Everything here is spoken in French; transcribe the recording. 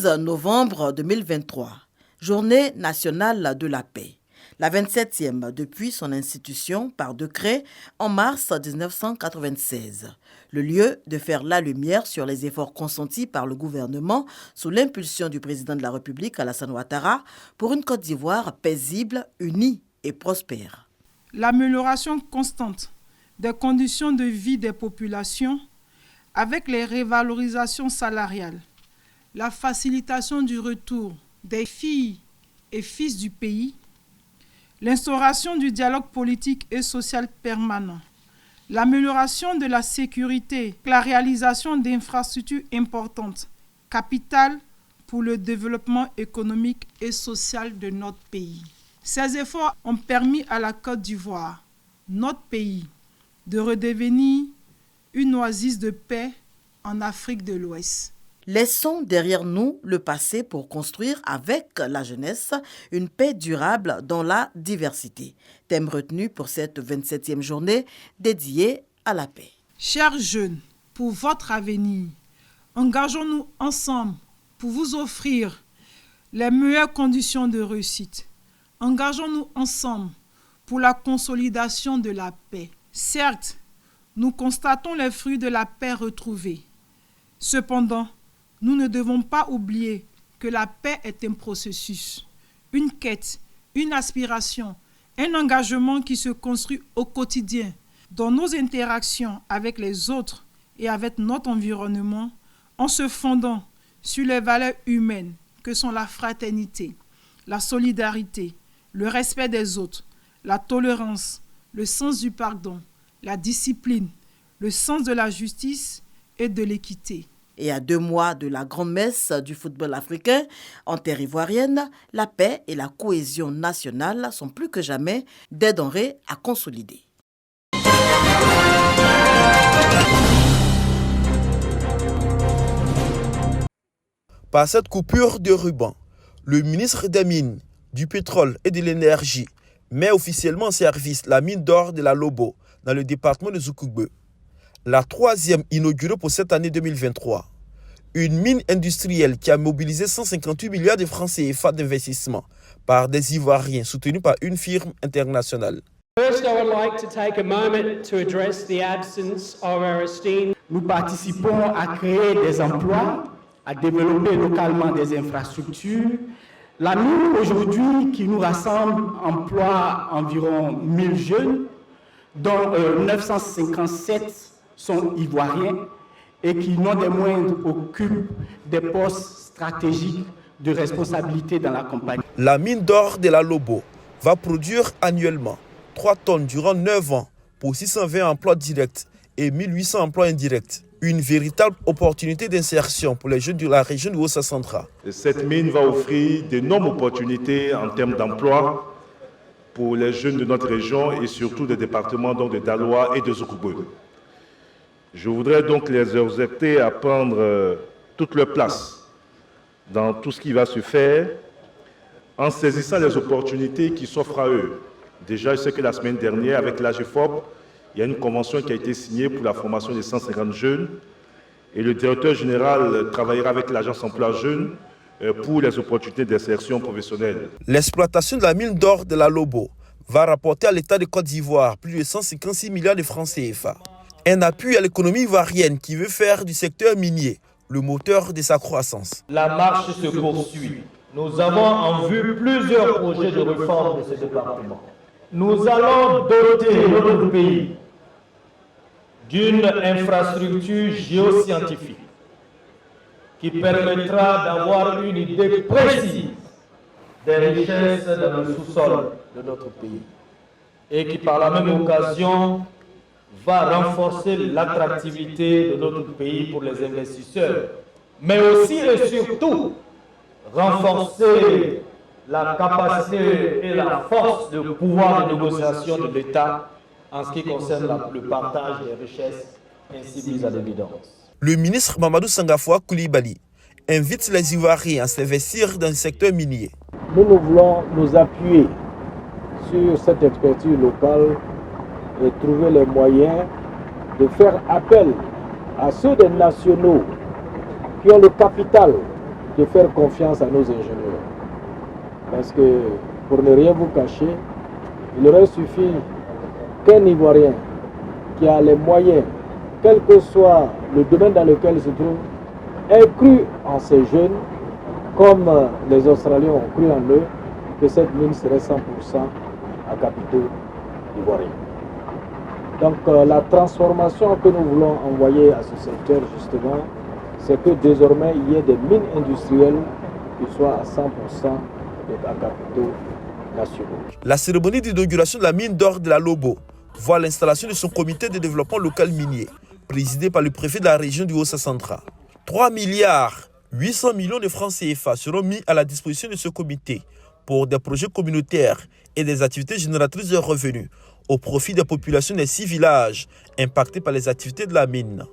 13 novembre 2023, Journée nationale de la paix. La 27e depuis son institution par décret en mars 1996. Le lieu de faire la lumière sur les efforts consentis par le gouvernement sous l'impulsion du président de la République Alassane Ouattara pour une Côte d'Ivoire paisible, unie et prospère. L'amélioration constante des conditions de vie des populations avec les revalorisations salariales, la facilitation du retour des filles et fils du pays, l'instauration du dialogue politique et social permanent, l'amélioration de la sécurité, la réalisation d'infrastructures importantes, capitales pour le développement économique et social de notre pays. Ces efforts ont permis à la Côte d'Ivoire, notre pays, de redevenir une oasis de paix en Afrique de l'Ouest. Laissons derrière nous le passé pour construire avec la jeunesse une paix durable dans la diversité. Thème retenu pour cette 27e journée dédiée à la paix. Chers jeunes, pour votre avenir, engageons-nous ensemble pour vous offrir les meilleures conditions de réussite. Engageons-nous ensemble pour la consolidation de la paix. Certes, nous constatons les fruits de la paix retrouvée. Cependant, nous ne devons pas oublier que la paix est un processus, une quête, une aspiration, un engagement qui se construit au quotidien dans nos interactions avec les autres et avec notre environnement en se fondant sur les valeurs humaines que sont la fraternité, la solidarité, le respect des autres, la tolérance, le sens du pardon, la discipline, le sens de la justice et de l'équité. Et à 2 mois de la grande messe du football africain en terre ivoirienne, la paix et la cohésion nationale sont plus que jamais des denrées à consolider. Par cette coupure de ruban, le ministre des Mines, du Pétrole et de l'Énergie met officiellement en service la mine d'or de la Lobo dans le département de Zoukougbe. La 3e inaugurée pour cette année 2023. Une mine industrielle qui a mobilisé 158 milliards de francs CFA d'investissement par des Ivoiriens soutenus par une firme internationale. Nous participons à créer des emplois, à développer localement des infrastructures. La mine aujourd'hui qui nous rassemble emploie environ 1000 jeunes, dont 957 sont ivoiriens et qui, non des moindres, occupent des postes stratégiques de responsabilité dans la compagnie. La mine d'or de la Lobo va produire annuellement 3 tonnes durant 9 ans pour 620 emplois directs et 1800 emplois indirects. Une véritable opportunité d'insertion pour les jeunes de la région de Ouassa-Centra. Cette mine va offrir d'énormes opportunités en termes d'emploi pour les jeunes de notre région et surtout des départements donc de Daloa et de Zoukougbe. Je voudrais donc les exhorter à prendre toute leur place dans tout ce qui va se faire en saisissant les opportunités qui s'offrent à eux. Déjà, je sais que la semaine dernière, avec l'AGEFOP, il y a une convention qui a été signée pour la formation de 150 jeunes et le directeur général travaillera avec l'agence emploi jeunes pour les opportunités d'insertion professionnelle. L'exploitation de la mine d'or de la Lobo va rapporter à l'État de Côte d'Ivoire plus de 156 milliards de francs CFA. Un appui à l'économie ivoirienne qui veut faire du secteur minier le moteur de sa croissance. La marche se poursuit. Nous avons en vue plusieurs projets de réforme de ce département. Nous allons doter notre pays d'une infrastructure géoscientifique qui permettra d'avoir une idée précise des richesses dans le sous-sol de notre pays et qui par la même occasion va renforcer l'attractivité de notre pays pour les investisseurs, mais aussi et surtout renforcer la capacité et la force de pouvoir de négociation de l'État en ce qui concerne le partage des richesses ainsi mises à l'évidence. Le ministre Mamadou Sangafoua Koulibaly invite les Ivoiriens à s'investir dans le secteur minier. Nous voulons nous appuyer sur cette expertise locale et trouver les moyens de faire appel à ceux des nationaux qui ont le capital, de faire confiance à nos ingénieurs. Parce que, pour ne rien vous cacher, il aurait suffi qu'un Ivoirien qui a les moyens, quel que soit le domaine dans lequel il se trouve, ait cru en ces jeunes, comme les Australiens ont cru en eux, que cette mine serait 100% à capitaux ivoiriens. Donc la transformation que nous voulons envoyer à ce secteur, justement, c'est que désormais il y ait des mines industrielles qui soient à 100% à capitaux nationaux. La cérémonie d'inauguration de la mine d'or de la Lobo voit l'installation de son comité de développement local minier, présidé par le préfet de la région du Haut-Central. 3 milliards 800 millions de francs CFA seront mis à la disposition de ce comité pour des projets communautaires et des activités génératrices de revenus au profit des populations des 6 villages impactés par les activités de la mine.